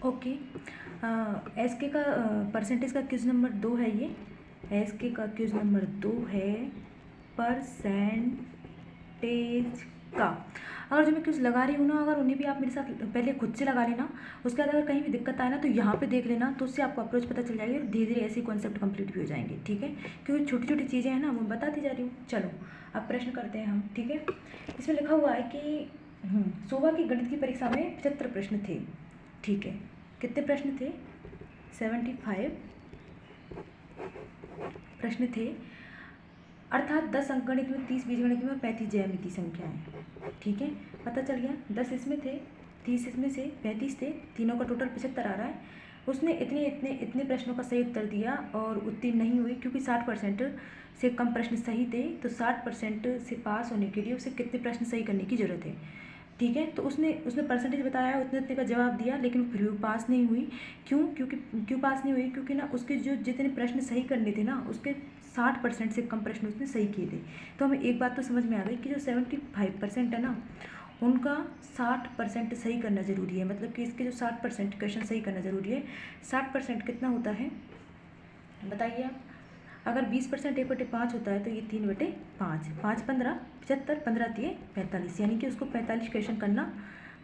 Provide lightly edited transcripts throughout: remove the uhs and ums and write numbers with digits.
Okay. S के का percentage का क्यूज नंबर 2 है ये। एस के का क्यूज नंबर 2 है परसेंटेज का। अगर जो मैं क्यूज लगा रही हूँ ना, अगर उन्हें भी आप मेरे साथ पहले खुद से लगा लेना, उसके बाद अगर कहीं भी दिक्कत आए ना तो यहाँ पे देख लेना, तो उससे आपको अप्रोच पता चल जाएगी और धीरे धीरे ऐसे कॉन्सेप्ट कंप्लीट भी हो जाएंगे। ठीक है, क्योंकि छोटी छोटी चीज़ें हैं ना, वो बताती जा रही हूँ। चलो अब प्रश्न करते हैं हम। ठीक है, इसमें लिखा हुआ है कि शोभा की गणित की परीक्षा में 75 प्रश्न थे। ठीक है, कितने प्रश्न थे? 75 प्रश्न थे, अर्थात 10 अंकगणित में, 30 बीजगणित में और 35 ज्यामितीय संख्याएं। ठीक है, पता चल गया। 10 इसमें थे, 30 इसमें से, 35 थे, तीनों का टोटल 75 आ रहा है। उसने इतने इतने इतने प्रश्नों का सही उत्तर दिया और उत्तीर्ण नहीं हुई, क्योंकि 60% से कम प्रश्न सही थे। तो 60% से पास होने के लिए उसे कितने प्रश्न सही करने की ज़रूरत है? ठीक है, तो उसने परसेंटेज बताया, उतने उतने का जवाब दिया, लेकिन फिर भी पास नहीं हुई। क्यों पास नहीं हुई? क्योंकि ना उसके जो जितने प्रश्न सही करने थे ना, उसके 60% से कम प्रश्न उसने सही किए थे। तो हमें एक बात तो समझ में आ गई कि जो 75% है ना, उनका 60% सही करना ज़रूरी है। मतलब कि इसके जो 60% क्वेश्चन सही करना ज़रूरी है। 60% कितना होता है बताइए आप? अगर 20% 1/5 होता है तो ये 3/5, 5 15 75, 15 दिए 45, यानी कि उसको 45 क्वेश्चन करना,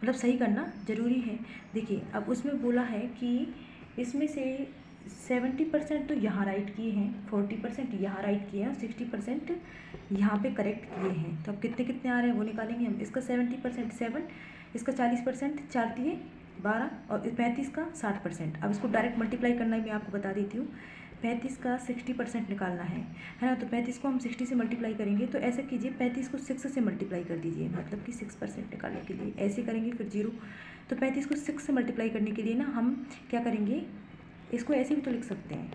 मतलब सही करना ज़रूरी है। देखिए अब उसमें बोला है कि इसमें से 70% तो यहाँ राइट किए हैं, 40% यहाँ राइट किए हैं और 60% यहाँ पे करेक्ट किए हैं। तो अब कितने कितने आ रहे हैं वो निकालेंगे हम। इसका 70% 7, इसका 40% 4 दिए 12 और 35 का 60%। अब इसको डायरेक्ट मल्टीप्लाई करना ही मैं आपको बता देती हूँ। 35 का 60% निकालना है ना, तो 35 को हम 60 से मल्टीप्लाई करेंगे। तो ऐसे कीजिए, 35 को 6 से मल्टीप्लाई कर दीजिए, मतलब कि 6% निकालने के लिए ऐसे करेंगे, फिर 0। तो 35 को 6 से मल्टीप्लाई करने के लिए ना हम क्या करेंगे, इसको ऐसे भी तो लिख सकते हैं,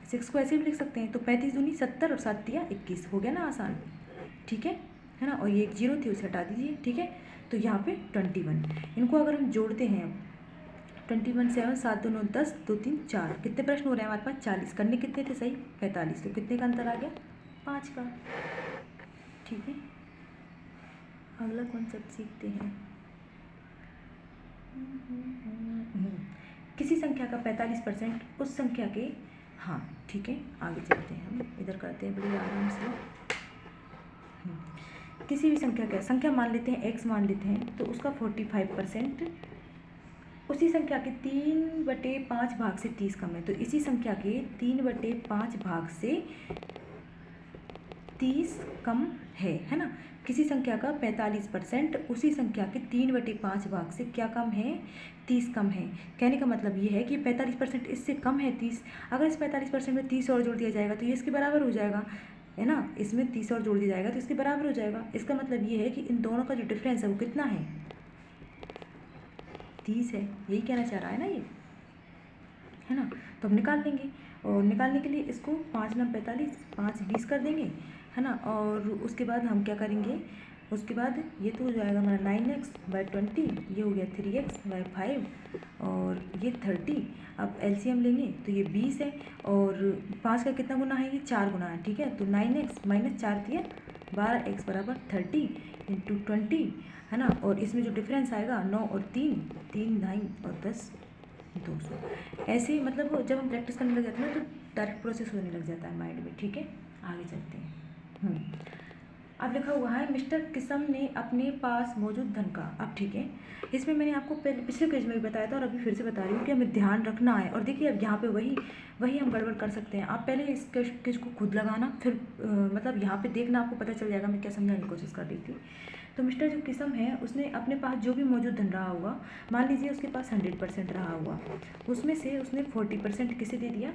6 को ऐसे भी लिख सकते हैं। तो 35 दूनी 70 और 7 दिया 21, हो गया ना आसान। ठीक है ना, और ये एक 0 थी उसे हटा दीजिए। ठीक है, तो यहाँ पे 21, इनको अगर हम जोड़ते हैं अब, 21 7, 7 2 9 10, 2 3 4, कितने प्रश्न हो रहे हैं हमारे पास? 40। करने कितने थे सही? 45। तो कितने का अंतर आ गया? 5 का। ठीक है, अगला कॉन्सेप्ट सीखते हैं। किसी संख्या का 45% उस संख्या के, हाँ ठीक है, आगे चलते हैं हम, इधर करते हैं बड़ी आराम से। किसी भी संख्या का, संख्या मान लेते हैं x मान लेते हैं, तो उसका 45% उसी संख्या के 3/5 भाग से 30 कम है। तो इसी संख्या के 3/5 भाग से 30 कम है ना। किसी संख्या का 45% उसी संख्या के 3/5 भाग से क्या कम है? 30 कम है। कहने का मतलब ये है कि 45% इससे कम है 30। अगर इस 45% में 30 और जोड़ दिया जाएगा तो ये इसके बराबर हो जाएगा, है ना। इसमें 30 और जोड़ दिया जाएगा तो इसके बराबर हो जाएगा। इसका मतलब ये है कि इन दोनों का जो डिफरेंस है वो कितना है? 30 है। यही कहना चाह रहा है ना ये, है ना। तो हम निकाल लेंगे, और निकालने के लिए इसको 5 9 45, 5 20 कर देंगे, है ना। और उसके बाद हम क्या करेंगे, उसके बाद ये तो हो जाएगा हमारा 9x/20, ये हो गया 3x/5 और ये 30। अब एलसीएम लेंगे तो ये 20 है, और 5 का कितना गुना है? ये 4 गुना है। ठीक है, तो 9x - 4 दिया 12x = 30 × 20, है ना। और इसमें जो डिफरेंस आएगा 9 और 3, 3 9 और 10 200। ऐसे मतलब जब हम प्रैक्टिस करने लग जाते हैं ना तो डायरेक्ट प्रोसेस होने लग जाता है माइंड में। ठीक है, आगे चलते हैं। अब लिखा हुआ है मिस्टर किसम ने अपने पास मौजूद धन का। अब ठीक है, इसमें मैंने आपको पिछले पेज में भी बताया था और अभी फिर से बता रही हूँ कि हमें ध्यान रखना है। और देखिए अब यहाँ पे वही हम गड़बड़ कर सकते हैं। आप पहले इस क्वेश्चन को खुद लगाना, फिर मतलब यहाँ पे देखना, आपको पता चल जाएगा मैं क्या समझाने की कोशिश कर रही थी। तो मिस्टर जो किसम है उसने अपने पास जो भी मौजूद धन रहा होगा, मान लीजिए उसके पास 100% रहा हुआ, उसमें से उसने 40% किसे दे दिया?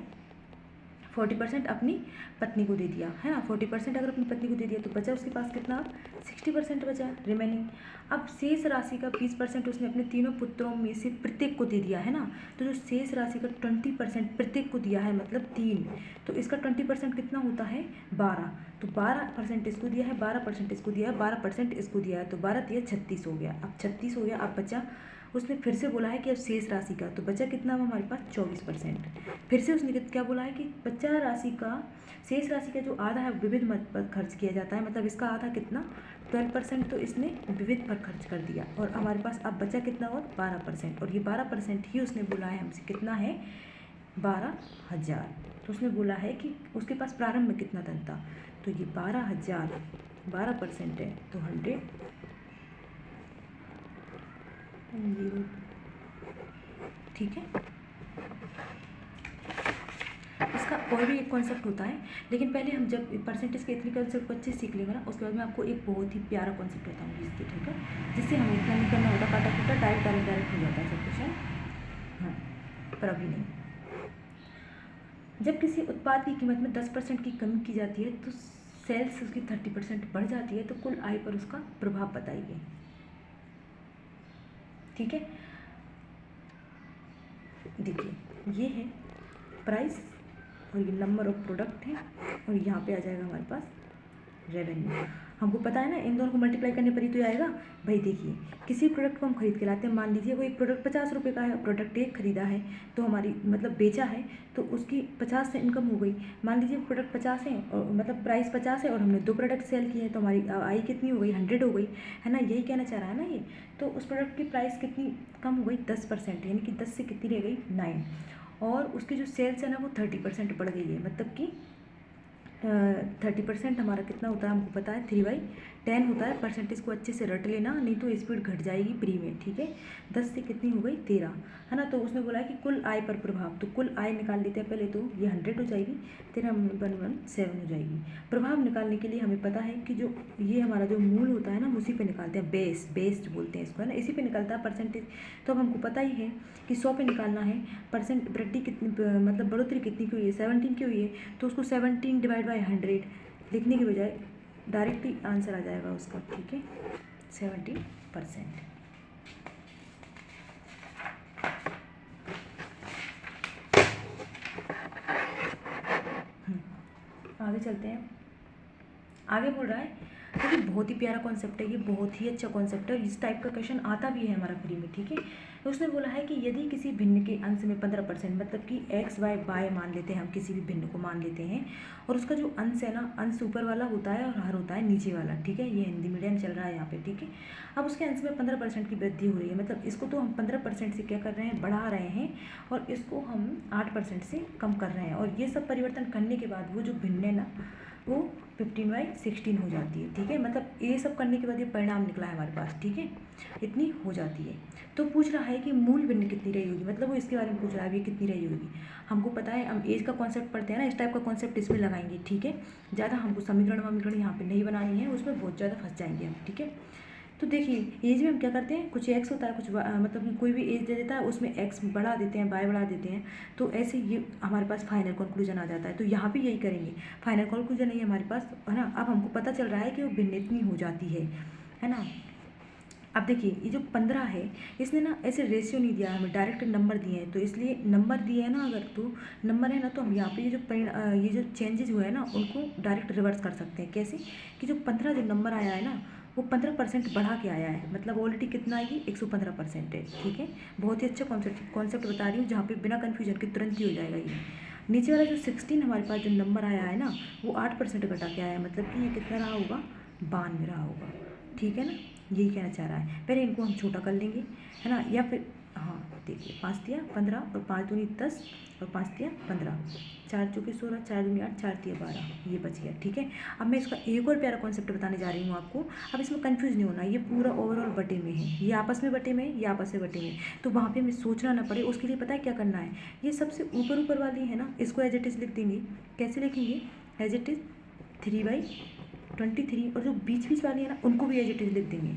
40% अपनी पत्नी को दे दिया, है ना। 40% अगर अपनी पत्नी को दे दिया तो बचा उसके पास कितना? 60% बचा रिमेनिंग। अब शेष राशि का 20% उसने अपने तीनों पुत्रों में से प्रत्येक को दे दिया, है ना। तो जो शेष राशि का 20% प्रत्येक को दिया है, मतलब 3, तो इसका 20% कितना होता है? 12। तो 12% इसको दिया है, 12% इसको दिया है, 12% इसको दिया है, तो 12 3 36 हो गया। अब 36 हो गया। अब बचा उसने फिर से बोला है कि अब शेष राशि का, तो बचा कितना हमारे पास 24%। फिर से उसने क्या बोला है कि बचा राशि का, शेष राशि का जो आधा है विविध मद पर खर्च किया जाता है, मतलब इसका आधा कितना 12%, तो इसने विविध पर खर्च कर दिया और हमारे पास अब बचा कितना और 12%, और ये 12% ही उसने बोला है हमसे कितना है 12,000। तो उसने बोला है कि उसके पास प्रारंभ में कितना धन था, तो ये 12,000 12% है तो 100 ठीक है। इसका और भी एक कॉन्सेप्ट होता है, लेकिन पहले हम जब परसेंटेज के इतनी कॉन्सेप्ट को अच्छे से सीख लेंगे ना, उसके बाद मैं आपको एक बहुत ही प्यारा कॉन्सेप्ट बताऊंगी इसके, ठीक है, जिससे हमें इतना नहीं करना होता, काटा कूटा डायरेक्ट हो जाता है सब कुछ है। हाँ, पर अभी नहीं। जब किसी उत्पाद की कीमत में 10% की कमी की जाती है तो सेल्स उसकी 30% बढ़ जाती है, तो कुल आय पर उसका प्रभाव बताइए। ठीक है, देखिए ये है प्राइस और ये नंबर ऑफ प्रोडक्ट है, और यहाँ पे आ जाएगा हमारे पास रेवेन्यू। हमको पता है ना, इन दोनों को मल्टीप्लाई करने पर ही तो आएगा भाई। देखिए किसी प्रोडक्ट को हम खरीद के लाते हैं, मान लीजिए वो एक प्रोडक्ट 50 रुपये का है, प्रोडक्ट एक खरीदा है तो हमारी मतलब बेचा है तो उसकी 50 से इनकम हो गई। मान लीजिए प्रोडक्ट 50 है और मतलब प्राइस 50 है और हमने 2 प्रोडक्ट सेल किए हैं तो हमारी आय कितनी हो गई 100 हो गई, है ना, यही कहना चाह रहा है ना ये। तो उस प्रोडक्ट की प्राइस कितनी कम हो गई 10%, यानी कि 10 से कितनी रह गई 9, और उसकी जो सेल्स है ना वो 30% बढ़ गई है, मतलब कि 30% हमारा कितना होता है हमको पता है 3/10 होता है। परसेंटेज को अच्छे से रट लेना, नहीं तो स्पीड घट जाएगी प्री में, ठीक है। 10 से कितनी हो गई 13, है ना। तो उसने बोला है कि कुल आय पर प्रभाव, तो कुल आय निकाल लेते हैं पहले, तो ये 100 हो जाएगी, 13,117 हो जाएगी। प्रभाव निकालने के लिए हमें पता है कि जो ये हमारा जो मूल होता है ना उसी पे निकालते हैं, बेस्ड बोलते हैं इसको, है ना, इसी पे निकलता है परसेंटेज। तो अब हमको पता ही है कि 100 पे निकालना है, परसेंट वृद्धि कितनी मतलब बढ़ोतरी कितनी की हुई है 17 की हुई है, तो उसको 17 डिवाइड बाई 100 लिखने के बजाय डायरेक्टली आंसर आ जाएगा उसका, ठीक है, 70%। आगे चलते हैं। आगे बोल रहा है तो ये बहुत ही प्यारा कॉन्सेप्ट है, ये बहुत ही अच्छा कॉन्सेप्ट है, इस टाइप का क्वेश्चन आता भी है हमारा फ्री में, ठीक है। तो उसने बोला है कि यदि किसी भिन्न के अंश में 15%, मतलब कि x y मान लेते हैं हम, किसी भी भिन्न को मान लेते हैं, और उसका जो अंश है ना, अंश ऊपर वाला होता है और हर होता है नीचे वाला, ठीक है, ये हिंदी मीडियम चल रहा है यहाँ पे, ठीक है। अब उसके अंश में 15% की वृद्धि हो रही है, मतलब इसको तो हम 15% से क्या कर रहे हैं, बढ़ा रहे हैं, और इसको हम 8% से कम कर रहे हैं, और ये सब परिवर्तन करने के बाद वो जो भिन्न है ना वो 15/16 हो जाती है, ठीक है। मतलब ये सब करने के बाद ये परिणाम निकला है हमारे पास, ठीक है, इतनी हो जाती है। तो पूछ रहा है कि मूल भिन्न कितनी रही होगी, मतलब वो इसके बारे में पूछ रहा है अभी कितनी रही होगी। हमको पता है, हम एज का कॉन्सेप्ट पढ़ते हैं ना, इस टाइप का कॉन्सेप्ट इसमें लगाएंगे, ठीक है। ज़्यादा हमको समीकरण यहाँ पे नहीं बनानी है, उसमें बहुत ज़्यादा फंस जाएंगे हम, ठीक है। तो देखिए एज में हम क्या करते हैं, कुछ एक्स होता है, कुछ मतलब कि कोई भी एज दे देता है, उसमें एक्स बढ़ा देते हैं, वाई बढ़ा देते हैं, तो ऐसे ये हमारे पास फाइनल कंक्लूजन आ जाता है। तो यहाँ भी यही करेंगे, फाइनल कंक्लूजन नहीं है हमारे पास, है ना। अब हमको पता चल रहा है कि वो भिन्न इतनी हो जाती है ना। अब देखिए ये जो 15 है, इसने ना ऐसे रेशियो नहीं दिया हमें, डायरेक्ट नंबर दिए हैं, तो इसलिए नंबर दिए हैं ना, अगर तो नंबर है ना, तो हम यहाँ पे ये जो चेंजेज हुए हैं ना उनको डायरेक्ट रिवर्स कर सकते हैं। कैसे कि जो 15 जो नंबर आया है ना वो 15% बढ़ा के आया है, मतलब ऑलरेडी कितना आएगी 115% है, ठीक है। बहुत ही अच्छा कॉन्सेप्ट बता रही हूँ, जहाँ पे बिना कन्फ्यूजन के तुरंत ही हो जाएगा ये। नीचे वाला जो 16 हमारे पास जो नंबर आया है ना वो 8% घटा के आया है, मतलब कि ये कितना रहा होगा 92 रहा होगा, ठीक है ना, यही कहना चाह रहा है। पहले इनको हम छोटा कर लेंगे, है ना, या फिर हाँ देखिए 5 दिया 15 और 5 दूनी 10 और 5 दिया 15, 4 चौके 16, 4 दूनी 8, 4 दिया 12, ये बच गया, ठीक है। अब मैं इसका एक और प्यारा कॉन्सेप्ट बताने जा रही हूँ आपको। अब इसमें कंफ्यूज नहीं होना, ये पूरा ओवरऑल बटे में है, ये आपस में बटे में, ये आपस में बटे में, तो वहाँ पे हमें सोचना ना पड़े, उसके लिए पता है क्या करना है, ये सबसे ऊपर वाली है ना इसको एज इट इज़ लिख देंगे। कैसे लिखेंगे, एज इट इज़ 3/23, और जो बीच वाली है ना उनको भी एज इट इज़ लिख देंगे,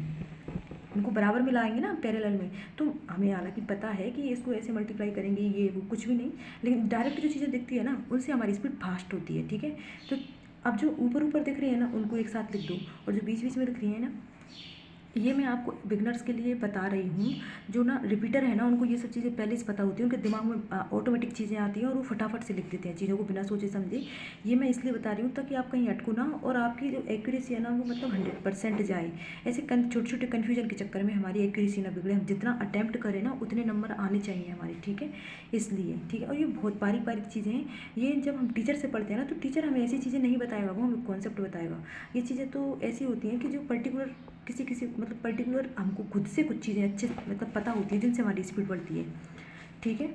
उनको बराबर में लाएंगे ना पैरेलल में। तो हमें हालांकि पता है कि इसको ऐसे मल्टीप्लाई करेंगे, ये वो कुछ भी नहीं, लेकिन डायरेक्ट जो चीज़ें दिखती है ना उनसे हमारी स्पीड फास्ट होती है, ठीक है। तो अब जो ऊपर दिख रही है ना उनको एक साथ लिख दो, और जो बीच में दिख रही है ना ये मैं आपको बिगनर्स के लिए बता रही हूँ। जो ना रिपीटर है ना, उनको ये सब चीज़ें पहले से पता होती हैं, उनके दिमाग में ऑटोमेटिक चीज़ें आती हैं और वो फटाफट से लिख देते हैं चीज़ों को बिना सोचे समझे। ये मैं इसलिए बता रही हूँ ताकि आप कहीं अटको ना, और आपकी जो एक्यूरेसी है ना वो मतलब 100% जाए। ऐसे छोटे छोटे कन्फ्यूजन के चक्कर में हमारी एक्यूरेसी ना बिगड़े। हम जितना अटैम्प्ट करें ना उतने नंबर आने चाहिए हमारे, ठीक है, इसलिए, ठीक है। और ये बहुत बारीक बारीक चीज़ें हैं। ये जब हम टीचर से पढ़ते हैं ना, तो टीचर हमें ऐसी चीज़ें नहीं बताएगा, वो हमें कॉन्सेप्ट बताएगा। ये चीज़ें तो ऐसी होती हैं कि जो पर्टिकुलर किसी मतलब पर्टिकुलर हमको खुद से कुछ चीज़ें अच्छे मतलब पता होती है जिनसे हमारी स्पीड बढ़ती है, ठीक है।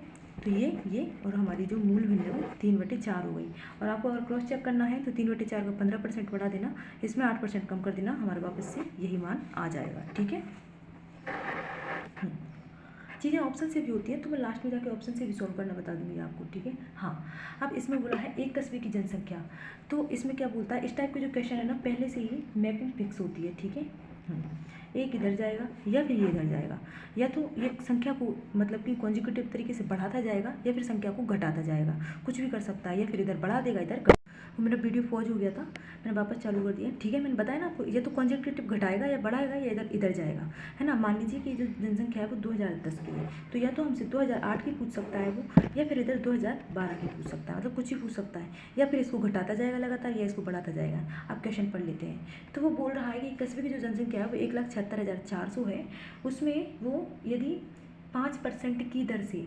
तो ये और हमारी जो मूल भिन्न है वो 3/4 हो गई। और आपको अगर क्रॉस चेक करना है तो 3/4 का 15% बढ़ा देना, इसमें 8% कम कर देना, हमारे वापस से यही मान आ जाएगा, ठीक है। चीज़ें ऑप्शन से भी होती है, तो मैं लास्ट में जाके ऑप्शन से भी सॉल्व करना बता दूंगी आपको, ठीक है। हाँ, अब इसमें बोला है एक कस्बे की जनसंख्या। तो इसमें क्या बोलता है, इस टाइप के जो क्वेश्चन है ना, पहले से ही मैपिंग फिक्स होती है, ठीक है। एक इधर जाएगा या फिर ये इधर जाएगा, या तो ये संख्या को मतलब कि कॉन्जिक्यूटिव तरीके से बढ़ाता जाएगा या फिर संख्या को घटाता जाएगा, कुछ भी कर सकता है, या फिर इधर बढ़ा देगा इधर। वो मेरा वीडियो पॉज हो गया था, मैंने वापस चालू कर दिया, ठीक है। मैंने बताया ना आपको, ये तो कॉन्जिक्यूटिव घटाएगा या बढ़ाएगा या इधर इधर जाएगा, है ना। मान लीजिए कि जो जनसंख्या है वो 2010 की है, तो या तो हमसे 2008 की पूछ सकता है वो, या फिर इधर 2012 की पूछ सकता है, मतलब कुछ ही पूछ सकता है, या फिर इसको घटाता जाएगा लगातार या इसको बढ़ाता जाएगा। आप क्वेश्चन पढ़ लेते हैं। तो वो बोल रहा है कि कस्बे की जो जनसंख्या है वो 1,76,400 है। उसमें वो यदि 5% की दर से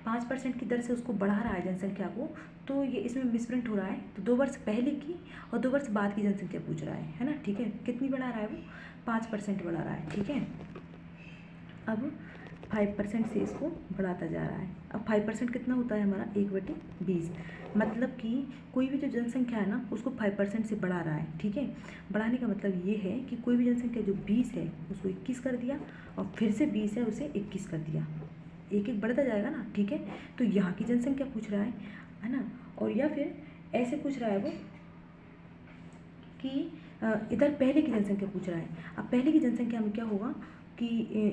5% की दर से उसको बढ़ा रहा है जनसंख्या को, तो ये इसमें मिसप्रिंट हो रहा है। तो 2 वर्ष पहले की और 2 वर्ष बाद की जनसंख्या पूछ रहा है ना, ठीक है। कितनी बढ़ा रहा है वो, 5% बढ़ा रहा है, ठीक है। अब 5% से इसको बढ़ाता जा रहा है। अब 5% कितना होता है हमारा, 1/20। मतलब कि कोई भी जो जनसंख्या है ना उसको 5% से बढ़ा रहा है, ठीक है। बढ़ाने का मतलब ये है कि कोई भी जनसंख्या जो 20 है उसको 21 कर दिया, और फिर से 20 है उसे 21 कर दिया, एक एक बढ़ता जाएगा ना, ठीक है। तो यहाँ की जनसंख्या पूछ रहा है ना। और या फिर ऐसे पूछ रहा है वो कि इधर पहले की जनसंख्या पूछ रहा है। अब पहले की जनसंख्या में क्या होगा कि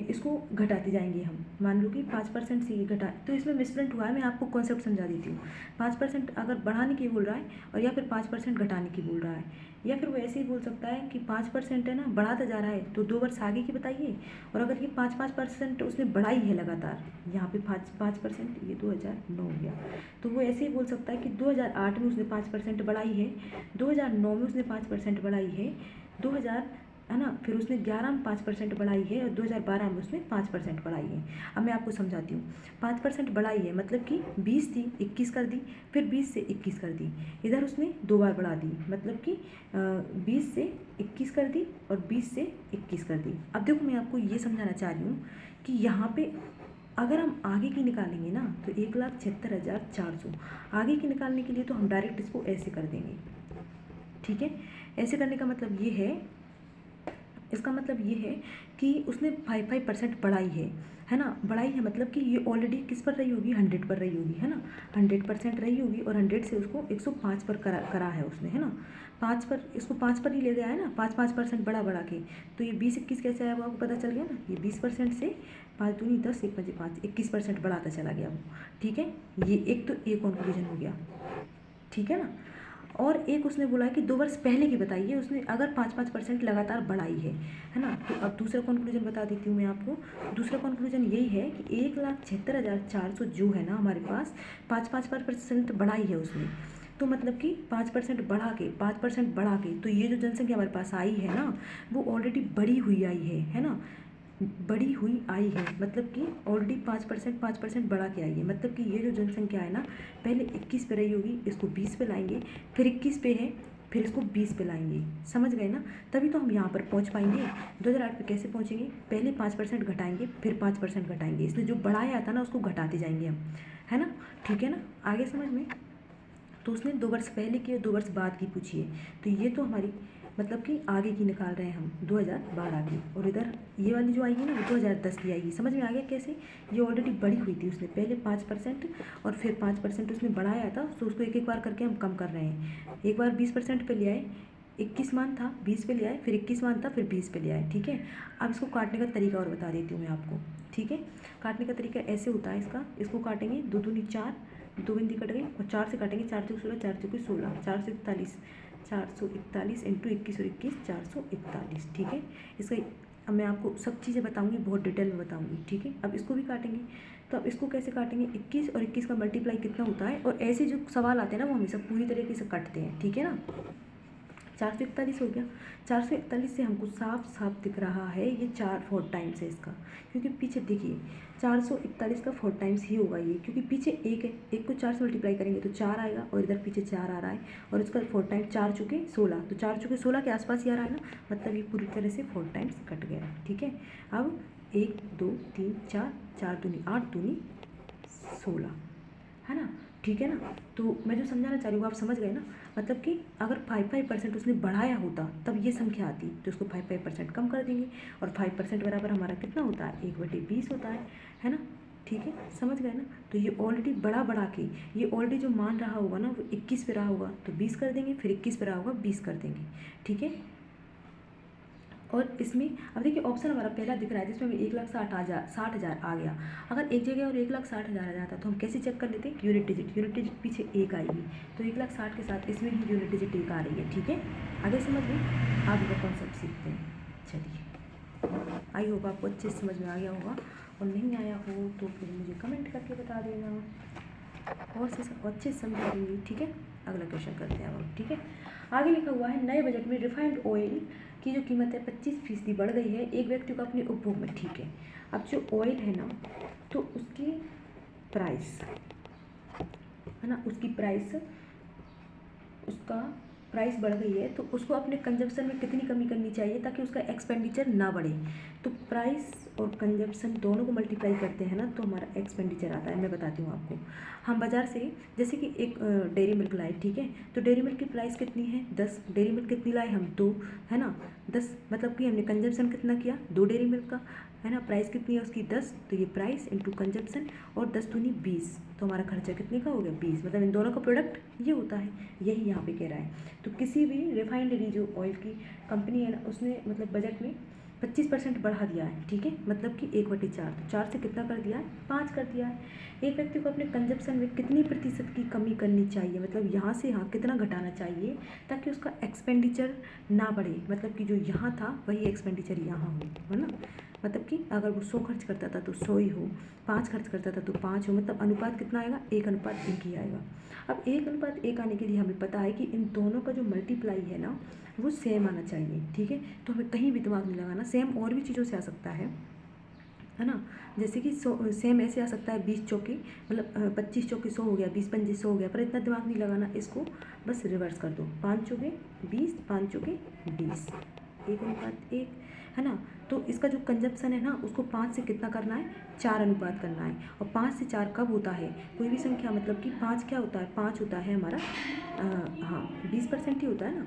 इसको घटाते जाएंगे हम। मान लो कि 5% से ये घटा, तो इसमें मिसप्रिंट हुआ है, मैं आपको कॉन्सेप्ट समझा देती हूँ। 5% अगर बढ़ाने की बोल रहा है, और या फिर 5% घटाने की बोल रहा है, या फिर वो ऐसे ही बोल सकता है कि 5% है ना बढ़ाता जा रहा है, तो 2 वर्ष आगे की बताइए। और अगर ये 5% उसने बढ़ाई है लगातार, यहाँ पे 5%, ये 2009 हो गया, तो वो ऐसे ही बोल सकता है कि 2008 में उसने 5% बढ़ाई है, 2009 में उसने 5% बढ़ाई है, 2000 है ना, फिर उसने 11 में 5% बढ़ाई है, और 2012 में उसने 5% बढ़ाई है। अब मैं आपको समझाती हूँ। 5% बढ़ाई है मतलब कि 20 थी 21 कर दी, फिर 20 से 21 कर दी, इधर उसने 2 बार बढ़ा दी, मतलब कि 20 से 21 कर दी और 20 से 21 कर दी। अब देखो मैं आपको ये समझाना चाह रही हूँ कि यहाँ पे अगर हम आगे की निकालेंगे ना, तो 1,76,400 आगे की निकालने के लिए तो हम डायरेक्ट इसको ऐसे कर देंगे, ठीक है। ऐसे करने का मतलब ये है, इसका मतलब ये है कि उसने 5% बढ़ाई है ना। बढ़ाई है मतलब कि ये ऑलरेडी किस पर रही होगी, 100 पर रही होगी, है ना। 100% रही होगी, और 100 से उसको 105 पर करा है उसने, है ना। 5 पर, इसको 5 पर ही ले गया है ना, 5% बढ़ा के। तो ये 20-21 कैसे आया वो आपको पता चल गया ना। ये 20% से 5 दूनी 10, 1 5 5, 21% बढ़ाता चला गया वो, ठीक है। ये एक, तो ये कंक्लूजन हो गया, ठीक है ना। और एक उसने बोला है कि 2 वर्ष पहले की बताइए, उसने अगर 5% लगातार बढ़ाई है ना। तो अब दूसरा कंक्लूजन बता देती हूँ मैं आपको। दूसरा कंक्लूजन यही है कि 1,76,400 जो है ना हमारे पास, 5% बढ़ाई है उसने। तो मतलब कि 5% बढ़ा के 5% बढ़ा के, तो ये जो जनसंख्या हमारे पास आई है ना, वो ऑलरेडी बढ़ी हुई आई है ना। बढ़ी हुई आई है मतलब कि ऑलरेडी 5% बढ़ा के आई है। मतलब कि ये जो जनसंख्या है ना, पहले 21 पे रही होगी, इसको 20 पे लाएंगे, फिर 21 पे है, फिर इसको 20 पे लाएंगे, समझ गए ना। तभी तो हम यहाँ पर पहुँच पाएंगे। 2008 पे कैसे पहुँचेंगे, पहले 5% घटाएंगे, फिर 5% घटाएंगे, इसने जो बढ़ाया था ना उसको घटाते जाएंगे हम, है ना, ठीक है ना। आगे समझ में। तो उसने 2 वर्ष पहले की और 2 वर्ष बाद की पूछी है। तो ये तो हमारी मतलब कि आगे की निकाल रहे हैं हम, 2012 की। और इधर ये वाली जो आएगी ना वो 2010 की आएगी। समझ में आ गया कैसे। ये ऑलरेडी बढ़ी हुई थी, उसने पहले 5% और फिर 5% उसने बढ़ाया था, तो उसको एक एक बार करके हम कम कर रहे हैं। एक बार 20% पे ले आए, 21 मान था 20 पे ले आए, फिर 21 मान था फिर 20 पे ले आए, ठीक है। अब इसको काटने का तरीका और बता देती हूँ मैं आपको, ठीक है। काटने का तरीका ऐसे होता है इसको काटेंगे, 2 दूनी 4, 2 बिंदी कट गई, और 4 से काटेंगे, 4 चौक 16, 4 चौक 16, 4 से 41, 441 इंटू 21 और 21, 441, ठीक है। इसका अब मैं आपको सब चीज़ें बताऊंगी, बहुत डिटेल में बताऊंगी, ठीक है। अब इसको भी काटेंगे, तो अब इसको कैसे काटेंगे, 21 और 21 का मल्टीप्लाई कितना होता है, और ऐसे जो सवाल आते हैं ना वो हमेशा पूरी तरीके से कटते हैं, ठीक है ना। 441 हो गया, 441 से हमको साफ साफ दिख रहा है ये 4 टाइम्स है इसका, क्योंकि पीछे देखिए 441 का 4 टाइम्स ही होगा ये, क्योंकि पीछे एक है, एक को 4 से मल्टीप्लाई करेंगे तो 4 आएगा, और इधर पीछे 4 आ रहा है, और इसका 4 टाइम्स 4 चुके 16, तो 4 चुके 16 के आसपास ही आ रहा है ना, मतलब ये पूरी तरह से 4 टाइम्स कट गया, ठीक है। अब 1 2 3 4, 4 दूनी 8 दूनी 16, है ना, ठीक है ना। तो मैं जो समझाना चाह रही हूँ आप समझ गए ना, मतलब कि अगर 5% उसने बढ़ाया होता तब ये संख्या आती, तो उसको 5% कम कर देंगे, और 5% बराबर हमारा कितना होता है, 1/20 होता है ना, ठीक है, समझ गए ना। तो ये ऑलरेडी बढ़ा के, ये ऑलरेडी जो मान रहा होगा ना वो 21 पे रहा होगा तो 20 कर देंगे, फिर 21 पे रहा होगा 20 कर देंगे, ठीक है। और इसमें अब देखिए ऑप्शन हमारा पहला दिख रहा है जिसमें 1,60,000 आ गया, अगर एक जगह और 1,60,000 आ जाता तो हम कैसे चेक कर लेते, यूनिट डिजिट पीछे एक आएगी, तो 1,60,000 के साथ इसमें ही यूनिट डिजिट एक आ रही है, ठीक है। आगे समझ गए, आगे का कॉन्सेप्ट सीखते हैं। चलिए, आई होप आपको अच्छे से समझ में आ गया होगा, और नहीं आया हो तो फिर मुझे कमेंट करके बता देना, और से अच्छे से समझा दूँगी, ठीक है। अगला क्वेश्चन करते हैं अब, ठीक है। आगे लिखा हुआ है नए बजट में रिफाइंड ऑयल की जो कीमत है 25% बढ़ गई है एक व्यक्ति को अपने उपभोग में, ठीक है। अब जो ऑयल है ना तो उसकी प्राइस है ना, उसका प्राइस बढ़ गई है, तो उसको अपने कंजप्शन में कितनी कमी करनी चाहिए ताकि उसका एक्सपेंडिचर ना बढ़े। तो प्राइस और कंजप्शन दोनों को मल्टीप्लाई करते हैं ना तो हमारा एक्सपेंडिचर आता है। मैं बताती हूँ आपको, हम बाज़ार से जैसे कि एक डेयरी मिल्क लाए, ठीक है, तो डेयरी मिल्क की प्राइस कितनी है 10, डेयरी मिल्क कितनी लाए हम 2, है ना, 10 मतलब कि हमने कंजप्शन कितना किया 2 डेयरी मिल्क का, है ना, प्राइस कितनी है उसकी 10, तो ये प्राइस इंटू कंजप्शन, और 10 दूनी 20, तो हमारा खर्चा कितने का हो गया 20, मतलब इन दोनों का प्रोडक्ट ये होता है, यही यहाँ पे कह रहा है। तो किसी भी रिफाइनरी जो ऑयल की कंपनी है ना उसने मतलब बजट में 25% बढ़ा दिया है, ठीक है, मतलब कि 1/4, तो 4 से कितना कर दिया है 5 कर दिया है। एक व्यक्ति को अपने कंजप्शन में कितनी प्रतिशत की कमी करनी चाहिए, मतलब यहाँ से यहाँ कितना घटाना चाहिए ताकि उसका एक्सपेंडिचर ना बढ़े, मतलब कि जो यहाँ था वही एक्सपेंडिचर यहाँ हो, है ना, मतलब कि अगर वो 100 खर्च करता था तो 100 ही हो, 5 खर्च करता था तो 5 हो, मतलब अनुपात कितना आएगा 1:1 ही आएगा। अब 1:1 आने के लिए हमें पता है कि इन दोनों का जो मल्टीप्लाई है ना वो सेम आना चाहिए, ठीक है। तो हमें कहीं भी दिमाग नहीं लगाना, सेम और भी चीज़ों से आ सकता है ना, जैसे कि सेम ऐसे आ सकता है 20 चौके मतलब 25 चौके 100 हो गया, 20 पंजे 100 हो गया, पर इतना दिमाग नहीं लगाना, इसको बस रिवर्स कर दो, 5 चौके 20, 5 चौके 20, 1:1, है ना। तो इसका जो कंजप्शन है ना उसको 5 से कितना करना है 4 अनुपात करना है, और 5 से 4 कब होता है कोई भी संख्या, मतलब कि 5 क्या होता है 5 होता है हमारा हाँ 20% ही होता है ना,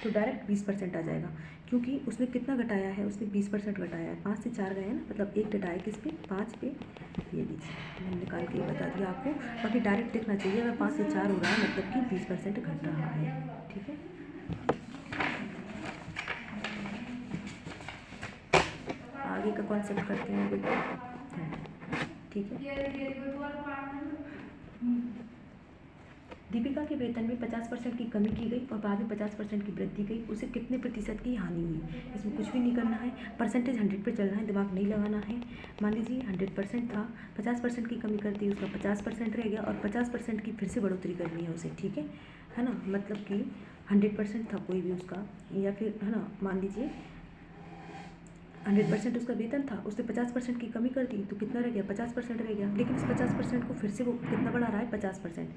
तो डायरेक्ट 20% आ जाएगा, क्योंकि उसने कितना घटाया है उसने 20% घटाया है, 5 से 4 गए हैं ना, मतलब एक घटाया किस पे 5 पे, ये लीजिए मैंने निकाल के बता दिया आपको, बाकी डायरेक्ट देखना चाहिए, अगर 5 से 4 हो रहा है मतलब कि 20% घट रहा है, ठीक है। आगे का कॉन्सेप्ट करते हैं देखो, ठीक है। दीपिका के वेतन में 50% की कमी की गई और बाद में 50% की वृद्धि गई, उसे कितने प्रतिशत की हानि हुई। इसमें कुछ भी नहीं करना है, परसेंटेज 100 पे चलना है, दिमाग नहीं लगाना है। मान लीजिए 100% था, 50% की कमी कर दी, उसका 50% रह गया, और 50% की फिर से बढ़ोतरी करनी है उसे, ठीक है ना, मतलब कि 100% था कोई भी उसका, या फिर है ना मान लीजिए 100% उसका वेतन था, उसने 50% की कमी कर दी तो कितना रह गया 50% रह गया, लेकिन इस 50% को फिर से वो कितना बढ़ा रहा है 50%,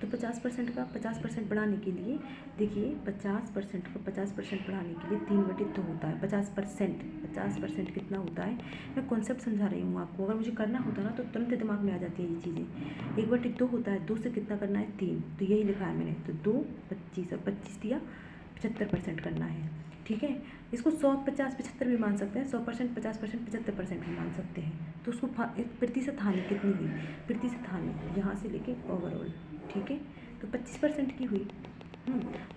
तो 50% का 50% बढ़ाने के लिए देखिए 50% को 50% बढ़ाने के लिए 3/2 होता है, 50% कितना होता है, मैं कॉन्सेप्ट समझा रही हूँ आपको, अगर मुझे करना होता ना तो तुरंत दिमाग में आ जाती है ये चीज़ें। 1/2 होता है, 2 से कितना करना है 3, तो यही लिखा है मैंने, तो 2 25 और 25 दिया 75% करना है, ठीक है। इसको 100 50 75 भी मान सकते हैं, 100% 50% 75% भी मान सकते हैं। तो उसको प्रतिशत हानि कितनी हुई, प्रतिशत हानि यहाँ से लेके ओवरऑल, ठीक है, तो 25% की हुई।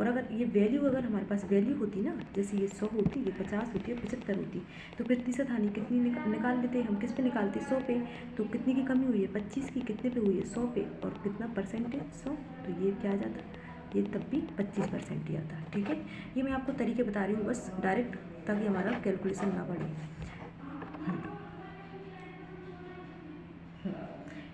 और अगर ये वैल्यू अगर हमारे पास वैल्यू होती ना, जैसे ये 100 होती, ये 50 होती है, 75 होती, तो प्रतिशत हानि कितनी निकाल लेते हम, किस पे निकालते 100 पे, तो कितनी की कमी हुई है 25 की, कितने पे हुई है 100 पे, और कितना परसेंटेज 100, तो ये क्या आ जाता ये तब भी 25% ही आता। ठीक है, ये मैं आपको तरीके बता रही हूँ बस डायरेक्ट, ताकि हमारा कैलकुलेशन ना बढ़े।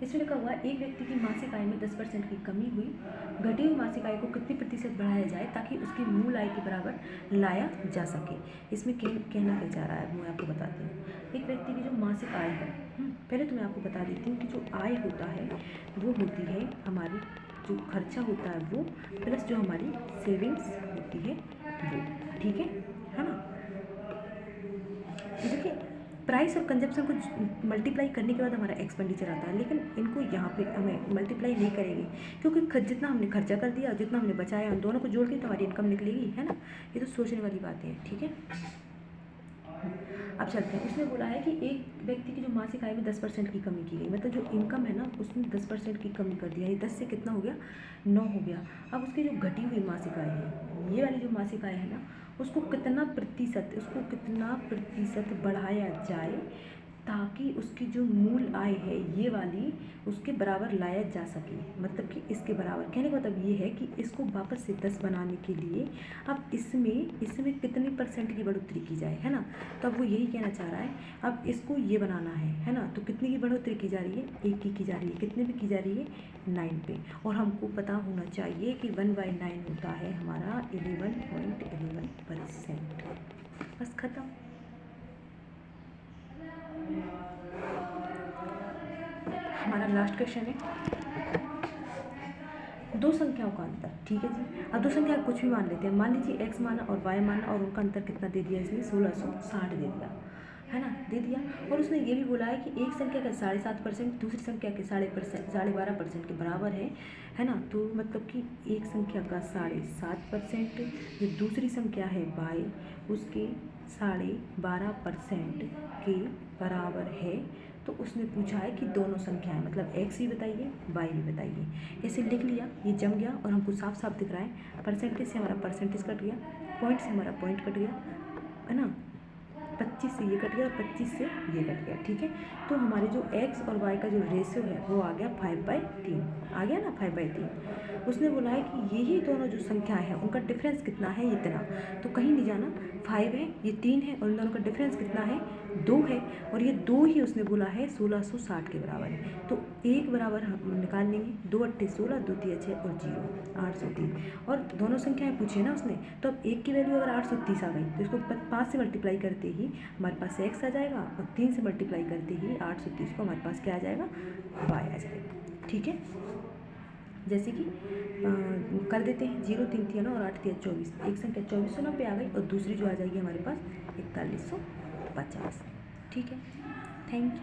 इसमें लिखा हुआ है एक व्यक्ति की मासिक आय में 10% की कमी हुई, घटी हुई मासिक आय को कितने प्रतिशत बढ़ाया जाए ताकि उसकी मूल आय के बराबर लाया जा सके। इसमें कहना क्या चाह रहा है मैं आपको बताती हूँ। एक व्यक्ति की जो मासिक आय है, पहले तो मैं आपको बता देती हूँ कि जो आय होता है वो होती है हमारी, जो खर्चा होता है वो प्लस जो हमारी सेविंग्स होती है वो। ठीक है ना। देखिए प्राइस और कंजप्शन को मल्टीप्लाई करने के बाद हमारा एक्सपेंडिचर आता है, लेकिन इनको यहाँ पे हमें मल्टीप्लाई नहीं करेंगे क्योंकि जितना हमने खर्चा कर दिया जितना हमने बचाया उन दोनों को जोड़ के तो हमारी इनकम निकलेगी, है ना। ये तो सोचने वाली बातें हैं। ठीक है, अब चलते हैं। उसने बोला है कि एक व्यक्ति की जो मासिक आय में 10% की कमी की गई, मतलब जो इनकम है ना उसमें 10% की कमी कर दिया, ये 10 से कितना हो गया 9 हो गया। अब उसकी जो घटी हुई मासिक आय है, ये वाली जो मासिक आय है ना उसको कितना प्रतिशत बढ़ाया जाए ताकि उसकी जो मूल आय है ये वाली उसके बराबर लाया जा सके, मतलब कि इसके बराबर। कहने का मतलब ये है कि इसको वापस से 10 बनाने के लिए अब इसमें कितनी % की बढ़ोतरी की जाए, है ना। तो अब वो यही कहना चाह रहा है, अब इसको ये बनाना है ना। तो कितनी की बढ़ोतरी की जा रही है, 1 की जा रही है। कितने पे की जा रही है, 9 पे। और हमको पता होना चाहिए कि 1/9 होता है हमारा 11.11%। बस खत्म। हमारा लास्ट क्वेश्चन है दो संख्याओं का अंतर। ठीक है जी, अब दो संख्या कुछ भी मान लेते हैं। मान लीजिए x माना और y माना और उनका अंतर कितना दे दिया इसने, 1660 दे दिया, है ना, दे दिया। और उसने ये भी बोला है कि एक संख्या का 7.5% दूसरी संख्या के 12.5% के बराबर है ना। तो मतलब कि एक संख्या का 7.5% जो दूसरी संख्या है y उसके 12.5% के बराबर है। तो उसने पूछा है कि दोनों संख्याएं, मतलब x भी बताइए y भी बताइए। ऐसे लिख लिया, ये जम गया और हमको साफ साफ दिख रहा है। परसेंटेज से हमारा परसेंटेज कट गया, पॉइंट से हमारा पॉइंट कट गया, है ना। 25 से ये कट गया और 25 से ये कट गया। ठीक है, तो हमारे जो x और y का जो रेशियो है वो आ गया 5/3, आ गया ना 5/3। उसने बोला है कि यही दोनों जो संख्याएं हैं उनका डिफरेंस कितना है, इतना। तो कहीं नहीं जाना, 5 है, ये 3 है और इन दोनों का डिफरेंस कितना है, 2 है। और ये 2 ही उसने बोला है 1660 के बराबर है। तो एक बराबर हम निकाल लेंगे, 2 8 16, 2 3 6 और 0, 830। और दोनों संख्याएं पूछी है ना उसने, तो अब एक की वैल्यू अगर 830 आ गई तो इसको 5 से मल्टीप्लाई करते ही हमारे पास x आ जाएगा और 3 से मल्टीप्लाई करते ही 830 को हमारे पास क्या आ जाएगा, y आ जाएगा। ठीक है, जैसे कि कर देते हैं, 0 3 3 और 8 3 24, एक संख्या 2490 आ गई और दूसरी जो आ जाएगी हमारे पास 4150। ठीक है, थैंक यू।